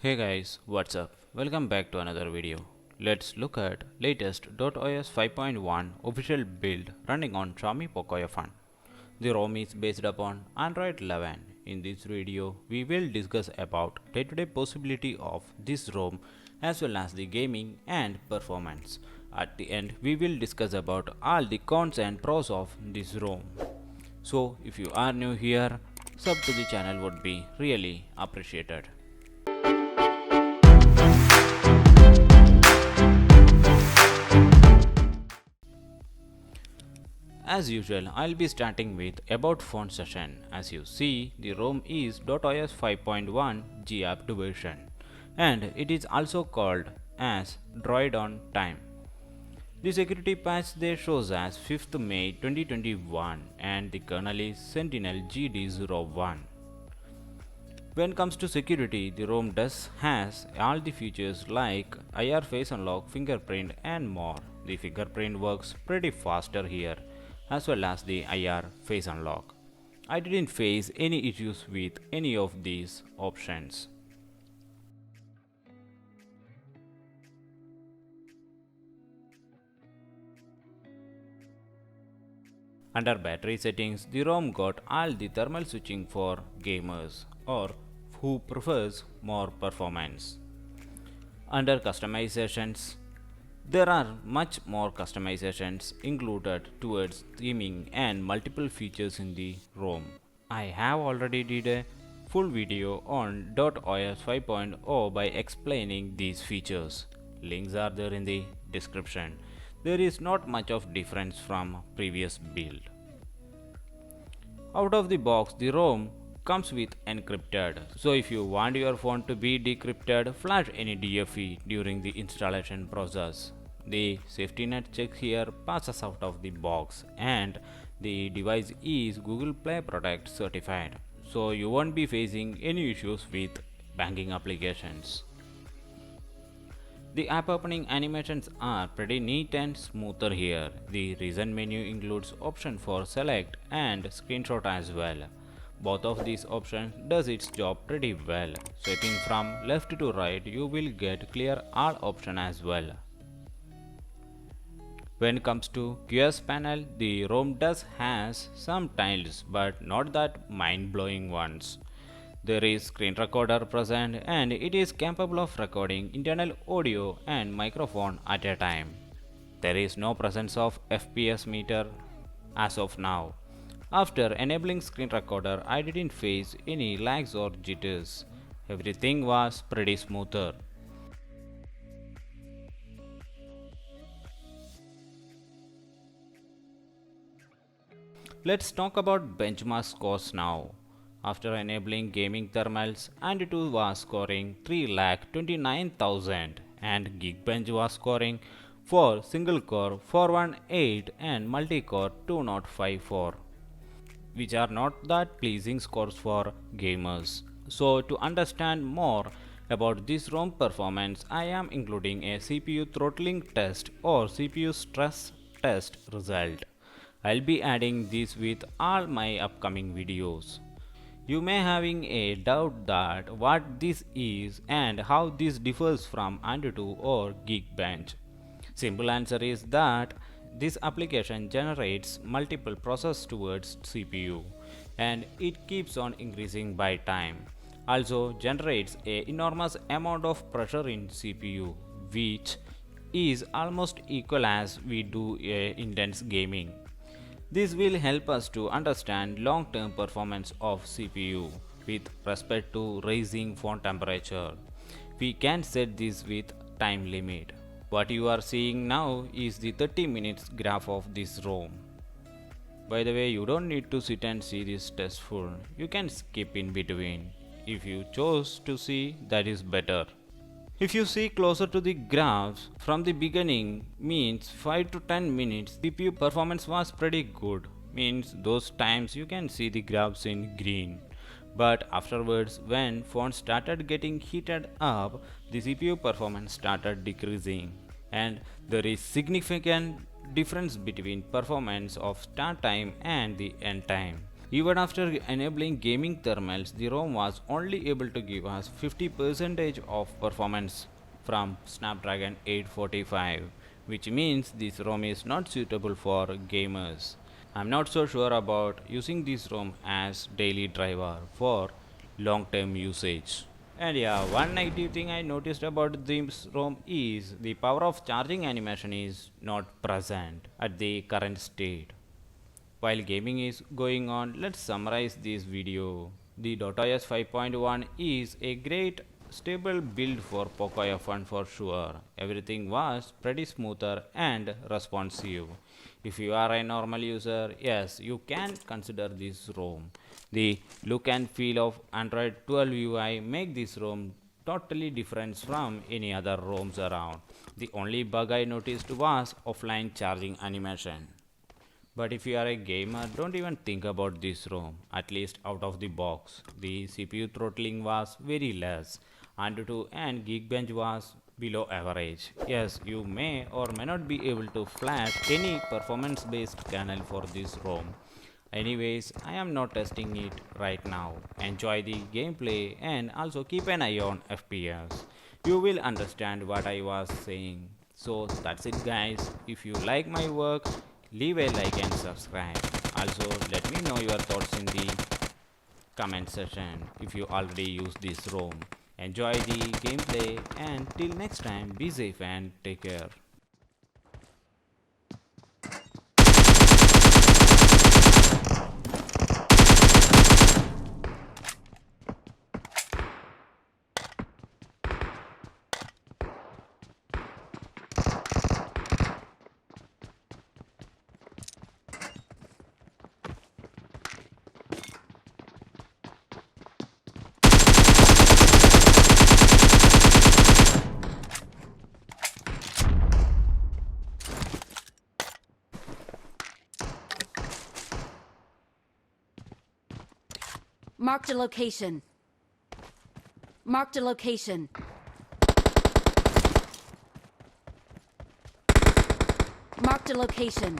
Hey guys, what's up? Welcome back to another video. Let's look at latest DotOS 5.1 official build running on Xiaomi POCO F1. The ROM is based upon Android 11. In this video, we will discuss about day-to-day possibility of this ROM as well as the gaming and performance. At the end, we will discuss about all the cons and pros of this ROM. So, if you are new here, sub to the channel would be really appreciated. As usual, I'll be starting with About Phone session. As you see, the ROM is DotOS 5.1 GApped version and it is also called as Droid on Time. The security patch there shows as 5th May 2021 and the kernel is Sentinel GD01. When it comes to security, the ROM does has all the features like IR face unlock, fingerprint and more. The fingerprint works pretty faster here as well as the IR face unlock. I didn't face any issues with any of these options. Under battery settings, the ROM got all the thermal switching for gamers or who prefers more performance. Under customizations, there are much more customizations included towards theming and multiple features in the ROM. I have already did a full video on .os 5.0 by explaining these features. Links are there in the description. There is not much of difference from previous build. Out of the box, the ROM comes with encrypted. So if you want your phone to be decrypted, flash any DFE during the installation process. The safety net check here passes out of the box and the device is Google Play Protect certified. So you won't be facing any issues with banking applications. The app opening animations are pretty neat and smoother here. The recent menu includes option for select and screenshot as well. Both of these options does its job pretty well. Swiping from left to right, you will get clear all option as well. When it comes to QoS panel, the ROM does has some tiles but not that mind-blowing ones. There is screen recorder present and it is capable of recording internal audio and microphone at a time. There is no presence of FPS meter as of now. After enabling screen recorder, I didn't face any lags or jitters. Everything was pretty smoother. Let's talk about benchmark scores now. After enabling gaming thermals, Antutu was scoring 3,29,000 and Geekbench was scoring for single core 418 and multi-core 2054, which are not that pleasing scores for gamers. So to understand more about this ROM performance, I am including a CPU throttling test or CPU stress test result. I'll be adding this with all my upcoming videos. You may having a doubt that what this is and how this differs from Antutu or Geekbench. Simple answer is that this application generates multiple processes towards CPU and it keeps on increasing by time. Also generates a enormous amount of pressure in CPU, which is almost equal as we do intense gaming. This will help us to understand long-term performance of CPU with respect to raising phone temperature. We can set this with time limit. What you are seeing now is the 30 minutes graph of this ROM. By the way, you don't need to sit and see this test full. You can skip in between. If you chose to see, that is better. If you see closer to the graphs, from the beginning means 5 to 10 minutes, CPU performance was pretty good. Means those times you can see the graphs in green. But afterwards, when phone started getting heated up, the CPU performance started decreasing. And there is significant difference between performance of start time and the end time. Even after enabling gaming thermals, the ROM was only able to give us 50% of performance from Snapdragon 845, which means this ROM is not suitable for gamers. I'm not so sure about using this ROM as daily driver for long-term usage. And yeah, one negative thing I noticed about this ROM is the power of charging animation is not present at the current state. While gaming is going on, let's summarize this video. The DotOS 5.1 is a great stable build for POCO F1 for sure. Everything was pretty smoother and responsive. If you are a normal user, yes, you can consider this ROM. The look and feel of Android 12 UI make this ROM totally different from any other ROMs around. The only bug I noticed was offline charging animation. But if you are a gamer, don't even think about this ROM, at least out of the box. The CPU throttling was very less, Antutu and Geekbench was below average. Yes, you may or may not be able to flash any performance based kernel for this ROM. Anyways, I am not testing it right now. Enjoy the gameplay and also keep an eye on FPS. You will understand what I was saying. So that's it guys. If you like my work, leave a like and subscribe. Also let me know your thoughts in the comment section if you already use this ROM. Enjoy the gameplay and till next time be safe and take care. Marked a location. Marked a location. Marked a location.